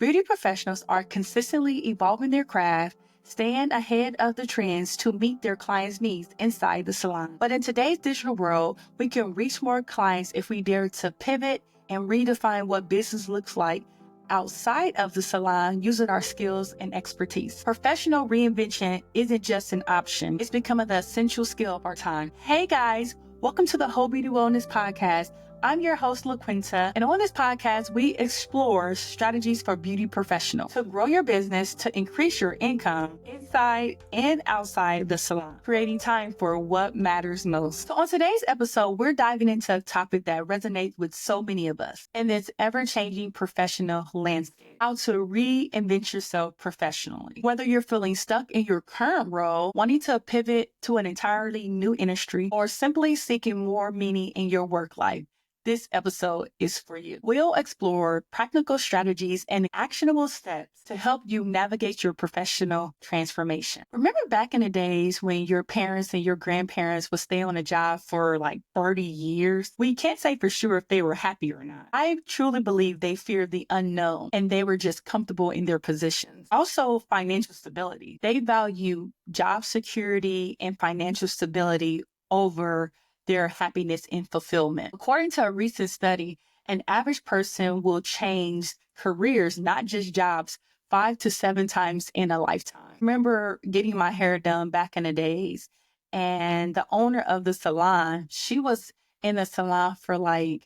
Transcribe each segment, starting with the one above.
Beauty professionals are consistently evolving their craft, staying ahead of the trends to meet their clients' needs inside the salon. But in today's digital world, we can reach more clients if we dare to pivot and redefine what business looks like outside of the salon using our skills and expertise. Professional reinvention isn't just an option, it's becoming the essential skill of our time. Hey guys, welcome to the Whole Beauty Wellness Podcast. I'm your host, LaQuinta, and on this podcast, we explore strategies for beauty professionals to grow your business, to increase your income inside and outside the salon, creating time for what matters most. So on today's episode, we're diving into a topic that resonates with so many of us in this ever-changing professional landscape: how to reinvent yourself professionally. Whether you're feeling stuck in your current role, wanting to pivot to an entirely new industry, or simply seeking more meaning in your work life, this episode is for you. We'll explore practical strategies and actionable steps to help you navigate your professional transformation. Remember back in the days when your parents and your grandparents would stay on a job for like 30 years? We can't say for sure if they were happy or not. I truly believe they feared the unknown and they were just comfortable in their positions. Also, financial stability. They value job security and financial stability over their happiness and fulfillment. According to a recent study, an average person will change careers, not just jobs, 5 to 7 times in a lifetime. I remember getting my hair done back in the days, and the owner of the salon, she was in the salon for I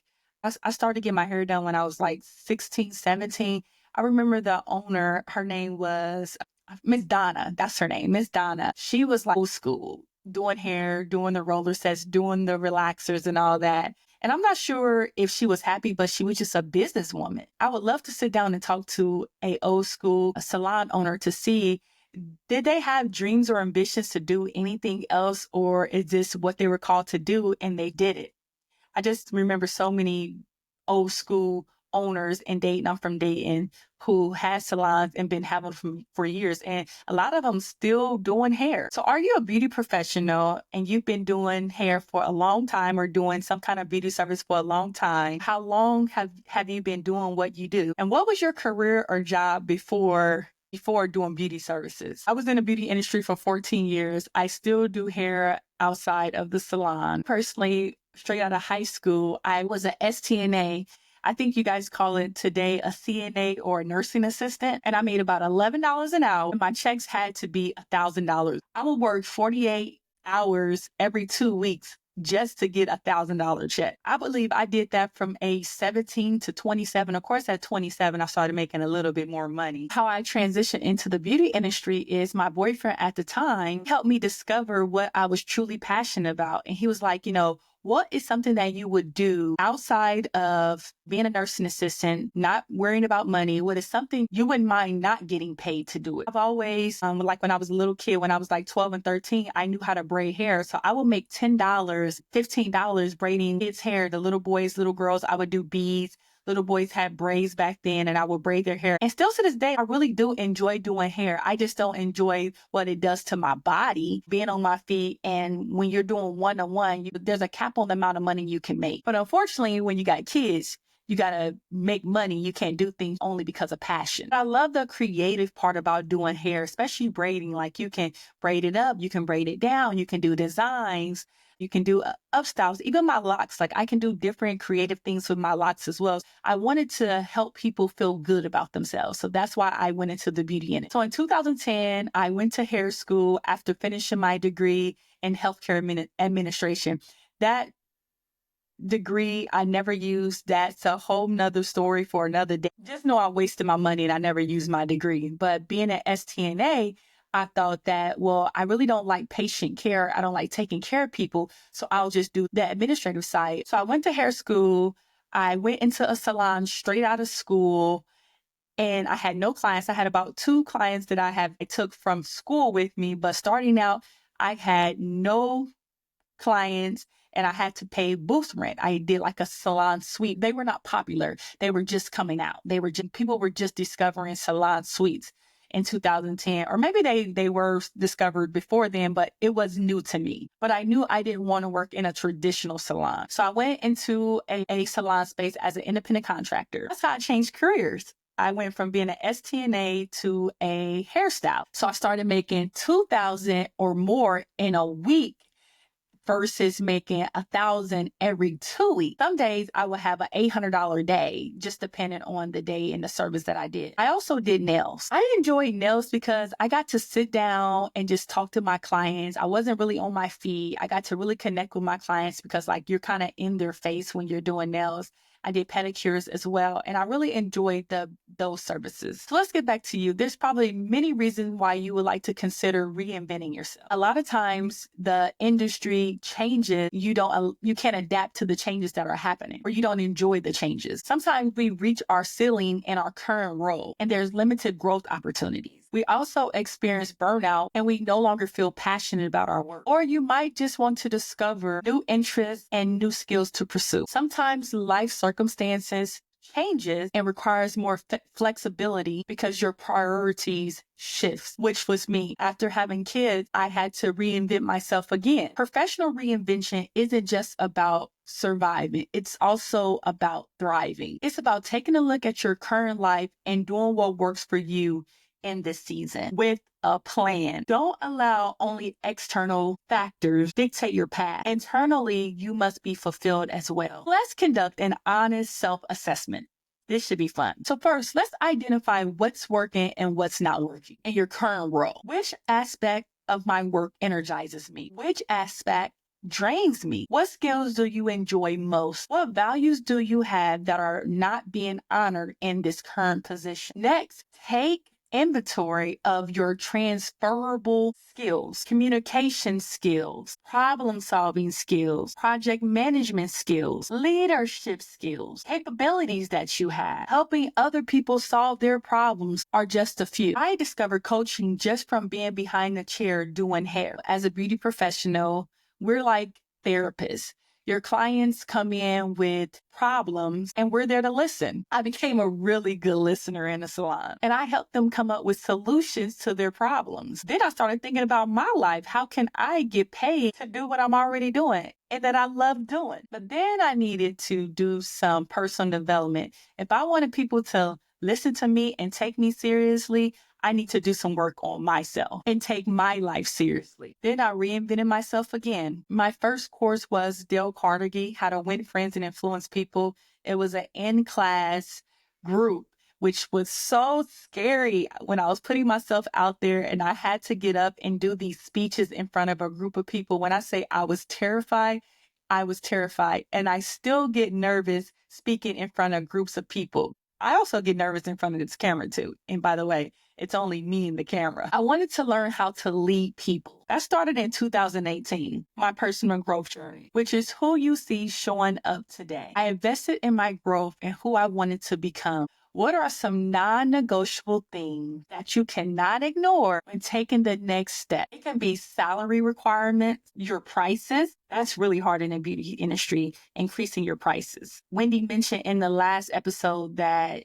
started getting my hair done when I was like 16, 17. I remember the owner, her name was Miss Donna. That's her name, Miss Donna. She was like old school, doing hair, doing the roller sets, doing the relaxers and all that. And I'm not sure if she was happy, but she was just a businesswoman. I would love to sit down and talk to a old school salon owner to see, did they have dreams or ambitions to do anything else, or is this what they were called to do and they did it? I just remember so many old school owners in Dayton. I'm from Dayton, who had salons and been having them for years. And a lot of them still doing hair. So are you a beauty professional and you've been doing hair for a long time or doing some kind of beauty service for a long time? How long have you been doing what you do? And what was your career or job before doing beauty services? I was in the beauty industry for 14 years. I still do hair outside of the salon. Personally, straight out of high school, I was an STNA. I think you guys call it today a CNA or a nursing assistant. And I made about $11 an hour. My checks had to be $1,000. I would work 48 hours every 2 weeks just to get $1,000 check. I believe I did that from age 17 to 27. Of course, at 27, I started making a little bit more money. How I transitioned into the beauty industry is my boyfriend at the time helped me discover what I was truly passionate about. And he was like, what is something that you would do outside of being a nursing assistant, not worrying about money? What is something you wouldn't mind not getting paid to do it? I've always, like when I was a little kid, when I was like 12 and 13, I knew how to braid hair. So I would make $10, $15 braiding kids' hair, the little boys, little girls. I would do beads. Little boys had braids back then and I would braid their hair. And still to this day, I really do enjoy doing hair. I just don't enjoy what it does to my body, being on my feet. And when you're doing one-on-one, there's a cap on the amount of money you can make. But unfortunately, when you got kids, you got to make money. You can't do things only because of passion. I love the creative part about doing hair, especially braiding. Like you can braid it up, you can braid it down, you can do designs. You can do up styles, even my locks. Like I can do different creative things with my locks as well. I wanted to help people feel good about themselves. So that's why I went into the beauty industry. So in 2010, I went to hair school after finishing my degree in healthcare administration. That degree, I never used. That's a whole nother story for another day. Just know I wasted my money and I never used my degree. But being an STNA, I thought that, well, I really don't like patient care. I don't like taking care of people. So I'll just do the administrative side. So I went to hair school. I went into a salon straight out of school and I had no clients. I had about 2 clients that I took from school with me. But starting out, I had no clients and I had to pay booth rent. I did like a salon suite. They were not popular. They were just coming out. People were just discovering salon suites in 2010, or maybe they were discovered before then, but it was new to me. But I knew I didn't want to work in a traditional salon. So I went into a salon space as an independent contractor. That's how I changed careers. I went from being an STNA to a hairstyle. So I started making 2,000 or more in a week versus making 1,000 every 2 weeks. Some days I would have an $800 day, just depending on the day and the service that I did. I also did nails. I enjoyed nails because I got to sit down and just talk to my clients. I wasn't really on my feet. I got to really connect with my clients because like you're kind of in their face when you're doing nails. I did pedicures as well, and I really enjoyed those services. So let's get back to you. There's probably many reasons why you would like to consider reinventing yourself. A lot of times the industry changes, you can't adapt to the changes that are happening, or you don't enjoy the changes. Sometimes we reach our ceiling in our current role, and there's limited growth opportunities. We also experience burnout and we no longer feel passionate about our work. Or you might just want to discover new interests and new skills to pursue. Sometimes life circumstances changes and requires more flexibility because your priorities shifts, which was me. After having kids, I had to reinvent myself again. Professional reinvention isn't just about surviving. It's also about thriving. It's about taking a look at your current life and doing what works for you in this season with a plan. Don't allow only external factors dictate your path. Internally, you must be fulfilled as well. Let's conduct an honest self-assessment. This should be fun. So first, let's identify what's working and what's not working in your current role. Which aspect of my work energizes me? Which aspect drains me? What skills do you enjoy most? What values do you have that are not being honored in this current position? Next, take inventory of your transferable skills, communication skills, problem-solving skills, project management skills, leadership skills, capabilities that you have. Helping other people solve their problems are just a few. I discovered coaching just from being behind the chair doing hair. As a beauty professional, we're like therapists. Your clients come in with problems and we're there to listen. I became a really good listener in the salon and I helped them come up with solutions to their problems. Then I started thinking about my life. How can I get paid to do what I'm already doing and that I love doing? But then I needed to do some personal development. If I wanted people to listen to me and take me seriously, I need to do some work on myself and take my life seriously. Then I reinvented myself again. My first course was Dale Carnegie, How to Win Friends and Influence People. It was an in-class group, which was so scary when I was putting myself out there and I had to get up and do these speeches in front of a group of people. When I say I was terrified, and I still get nervous speaking in front of groups of people. I also get nervous in front of this camera too. And by the way, it's only me and the camera. I wanted to learn how to lead people. That started in 2018, my personal growth journey, which is who you see showing up today. I invested in my growth and who I wanted to become. What are some non-negotiable things that you cannot ignore when taking the next step? It can be salary requirements, your prices. That's really hard in the beauty industry, increasing your prices. Wendy mentioned in the last episode that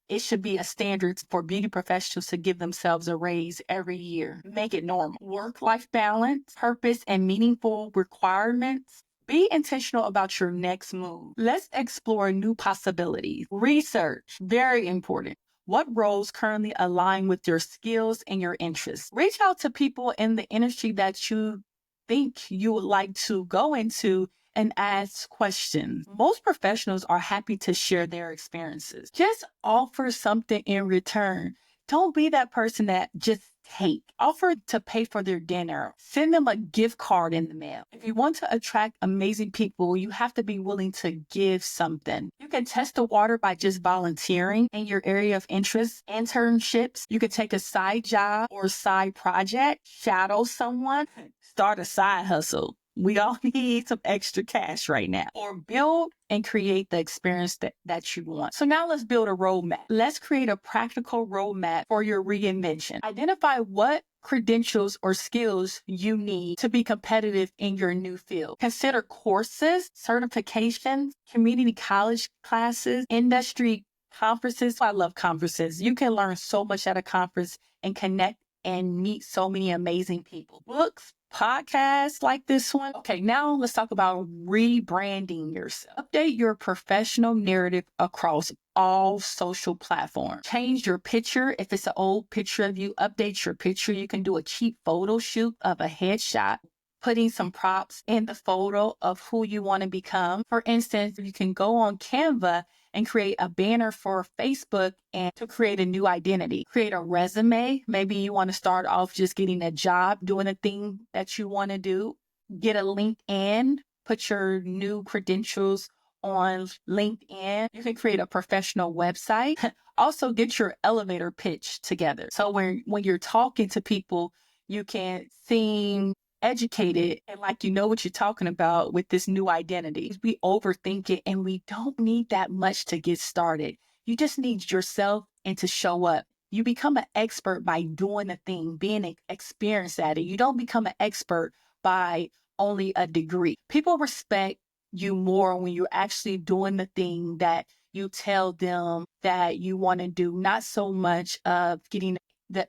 it should be a standard for beauty professionals to give themselves a raise every year. Make it normal. Work-life balance, purpose, and meaningful requirements. Be intentional about your next move. Let's explore new possibilities. Research, very important. What roles currently align with your skills and your interests? Reach out to people in the industry that you think you would like to go into and ask questions. Most professionals are happy to share their experiences. Just offer something in return. Don't be that person that just take. Offer to pay for their dinner. Send them a gift card in the mail. If you want to attract amazing people, you have to be willing to give something. You can test the water by just volunteering in your area of interest. Internships. You could take a side job or side project. Shadow someone. Start a side hustle. We all need some extra cash right now. Or build and create the experience that you want. So now let's build a roadmap. Let's create a practical roadmap for your reinvention. Identify what credentials or skills you need to be competitive in your new field. Consider courses, certifications, community college classes, industry conferences. I love conferences. You can learn so much at a conference and connect and meet so many amazing people. Books, podcasts like this one. Okay, now let's talk about rebranding yourself. Update your professional narrative across all social platforms. Change your picture. If it's an old picture of you, update your picture. You can do a cheap photo shoot of a headshot, putting some props in the photo of who you want to become. For instance, you can go on Canva and create a banner for Facebook and to create a new identity. Create a resume. Maybe you want to start off just getting a job, doing a thing that you want to do. Get a LinkedIn, put your new credentials on LinkedIn. You can create a professional website. Also get your elevator pitch together. So when you're talking to people, you can seem educated and like you know what you're talking about with this new identity. We overthink it and we don't need that much to get started. You just need yourself and to show up. You become an expert by doing a thing, being experienced at it. You don't become an expert by only a degree. People respect you more when you're actually doing the thing that you tell them that you want to do, not so much of getting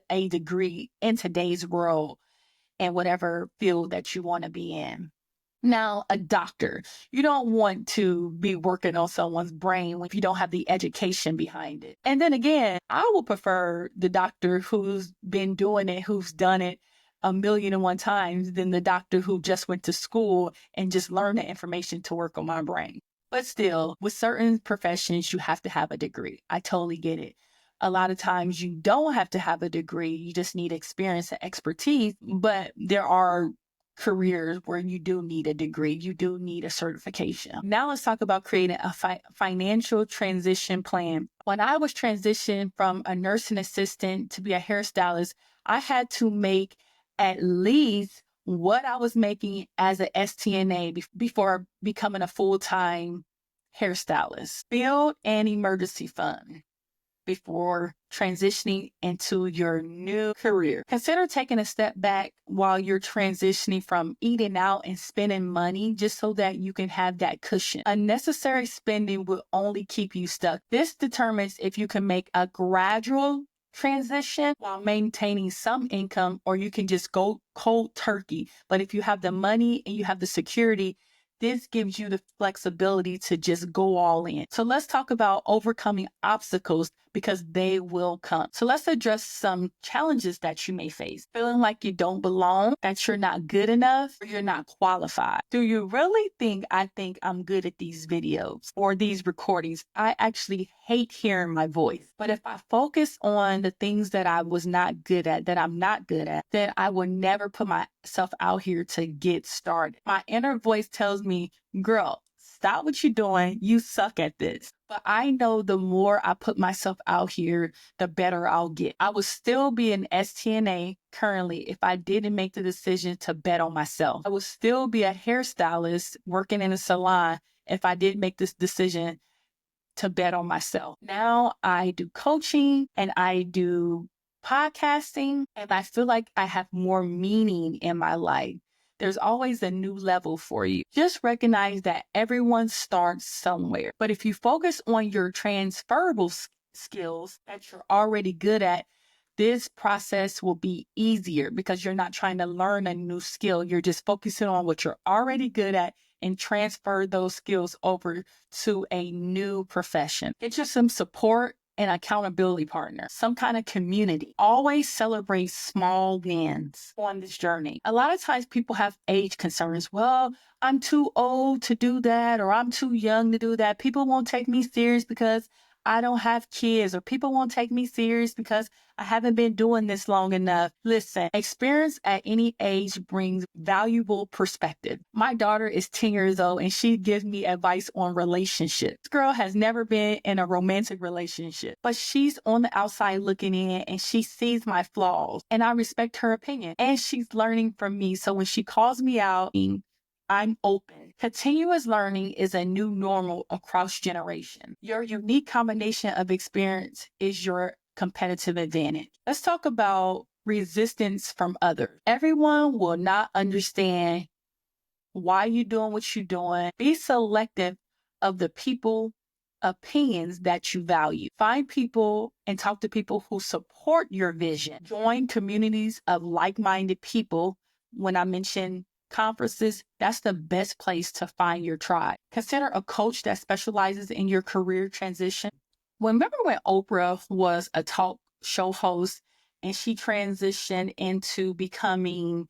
a degree in today's world and whatever field that you want to be in. Now, a doctor, you don't want to be working on someone's brain if you don't have the education behind it. And then again, I would prefer the doctor who's been doing it, who's done it a million and one times than the doctor who just went to school and just learned the information to work on my brain. But still, with certain professions, you have to have a degree. I totally get it. A lot of times you don't have to have a degree. You just need experience and expertise. But there are careers where you do need a degree. You do need a certification. Now let's talk about creating a financial transition plan. When I was transitioning from a nursing assistant to be a hairstylist, I had to make at least what I was making as an STNA before becoming a full-time hairstylist. Build an emergency fund before transitioning into your new career. Consider taking a step back while you're transitioning from eating out and spending money just so that you can have that cushion. Unnecessary spending will only keep you stuck. This determines if you can make a gradual transition while maintaining some income, or you can just go cold turkey. But if you have the money and you have the security, this gives you the flexibility to just go all in. So let's talk about overcoming obstacles because they will come. So let's address some challenges that you may face. Feeling like you don't belong, that you're not good enough, or you're not qualified. Do you really think I think I'm good at these videos or these recordings? I actually hate hearing my voice. But if I focus on the things that I was not good at, that I'm not good at, then I will never put myself out here to get started. My inner voice tells me, girl, stop what you're doing. You suck at this. But I know the more I put myself out here, the better I'll get. I would still be an STNA currently if I didn't make the decision to bet on myself. I would still be a hairstylist working in a salon if I didn't make this decision to bet on myself. Now I do coaching and I do podcasting, and I feel like I have more meaning in my life. There's always a new level for you. Just recognize that everyone starts somewhere. But if you focus on your transferable skills that you're already good at, this process will be easier because you're not trying to learn a new skill. You're just focusing on what you're already good at and transfer those skills over to a new profession. Get you some support and accountability partner, some kind of community. Always celebrate small wins on this journey. A lot of times people have age concerns. Well, I'm too old to do that, or I'm too young to do that. People won't take me serious because I don't have kids, or people won't take me serious because I haven't been doing this long enough. Listen, experience at any age brings valuable perspective. My daughter is 10 years old and she gives me advice on relationships. This girl has never been in a romantic relationship, but she's on the outside looking in and she sees my flaws and I respect her opinion and she's learning from me. So when she calls me out, I'm open. Continuous learning is a new normal across generation. Your unique combination of experience is your competitive advantage. Let's talk about resistance from others. Everyone will not understand why you're doing what you're doing. Be selective of the people opinions that you value. Find people and talk to people who support your vision. Join communities of like-minded people when I mention conferences, that's the best place to find your tribe. Consider a coach that specializes in your career transition. Remember when Oprah was a talk show host and she transitioned into becoming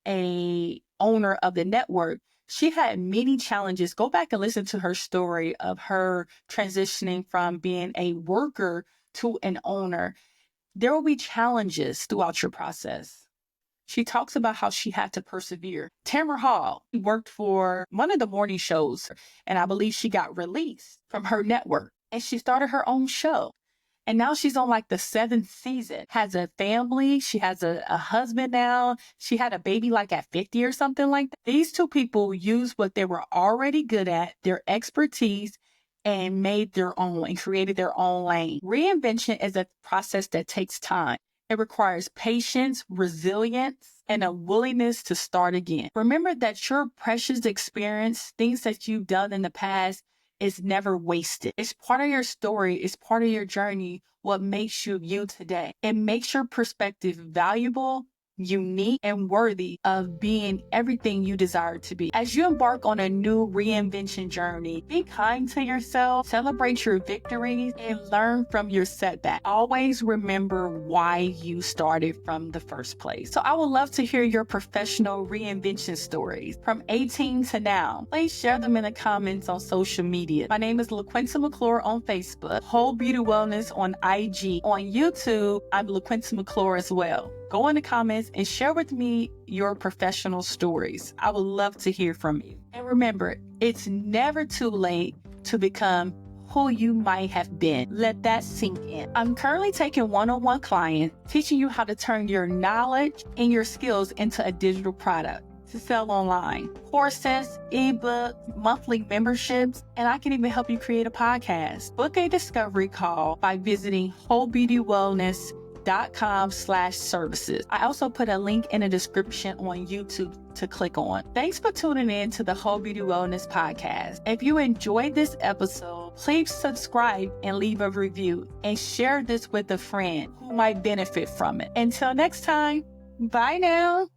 a owner of the network? She had many challenges. Go back and listen to her story of her transitioning from being a worker to an owner. There will be challenges throughout your process. She talks about how she had to persevere. Tamara Hall worked for one of the morning shows, and I believe she got released from her network, and she started her own show. And now she's on like the 7th season, has a family. She has a husband now. She had a baby like at 50 or something like that. These two people used what they were already good at, their expertise, and made their own and created their own lane. Reinvention is a process that takes time. It requires patience, resilience, and a willingness to start again. Remember that your precious experience, things that you've done in the past, is never wasted. It's part of your story. It's part of your journey. What makes you you today. It makes your perspective valuable, unique, and worthy of being everything you desire to be. As you embark on a new reinvention journey, be kind to yourself, celebrate your victories, and learn from your setback. Always remember why you started from the first place. So I would love to hear your professional reinvention stories from 18 to now. Please share them in the comments on social media. My name is LaQuinta McClure on Facebook, Whole Beauty Wellness on IG. On YouTube, I'm LaQuinta McClure as well. Go in the comments and share with me your professional stories. I would love to hear from you. And remember, it's never too late to become who you might have been. Let that sink in. I'm currently taking one-on-one clients, teaching you how to turn your knowledge and your skills into a digital product to sell online. Courses, ebooks, monthly memberships, and I can even help you create a podcast. Book a discovery call by visiting wholebeautywellness.com/services. I also put a link in the description on YouTube to click on. Thanks for tuning in to the Whole Beauty Wellness podcast. If you enjoyed this episode, please subscribe and leave a review and share this with a friend who might benefit from it. Until next time, bye now.